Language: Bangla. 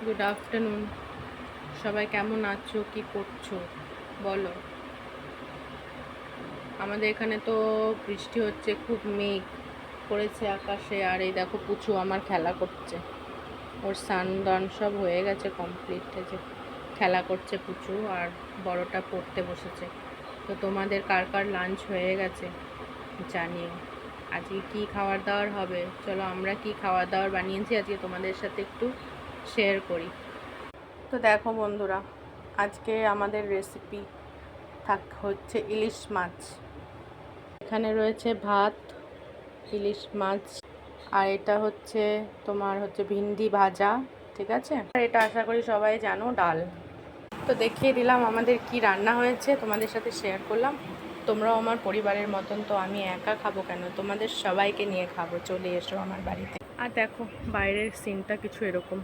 Good afternoon. সবাই কেমন আছো, কি করছো বলো। আমাদের এখানে তো বৃষ্টি হচ্ছে, খুব মেঘ করেছে আকাশে। আর এই দেখো পুচু আমার খেলা করছে, ওর স্নান দান সব হয়ে গেছে কমপ্লিট, যে খেলা করছে পুচু। আর বড়টা পড়তে বসেছে। তো তোমাদের কার কার লাঞ্চ হয়ে গেছে জানিও। আজকে কি খাবার দাবার হবে, চলো আমরা কি খাবার দাবার বানিয়েছি আজকে তোমাদের সাথে একটু শেয়ার করি। তো দেখো বন্ধুরা, আজকে আমাদের রেসিপি হচ্ছে ইলিশ মাছ। এখানে রয়েছে ভাত, ইলিশ মাছ, আর এটা হচ্ছে তোমার হচ্ছে ভিন্ডি ভাজা, ঠিক আছে। আর এটা আশা করি সবাই জানো, ডাল। তো দেখিয়ে দিলাম আমাদের কি রান্না হয়েছে, তোমাদের সাথে শেয়ার করলাম। তোমরাও আমার পরিবারের মতন, তো আমি একা খাবো কেন, তোমাদের সবাইকে নিয়ে খাবো, চলে এসো আমার বাড়িতে। আর দেখো বাইরের সিনটা কিছু এরকম।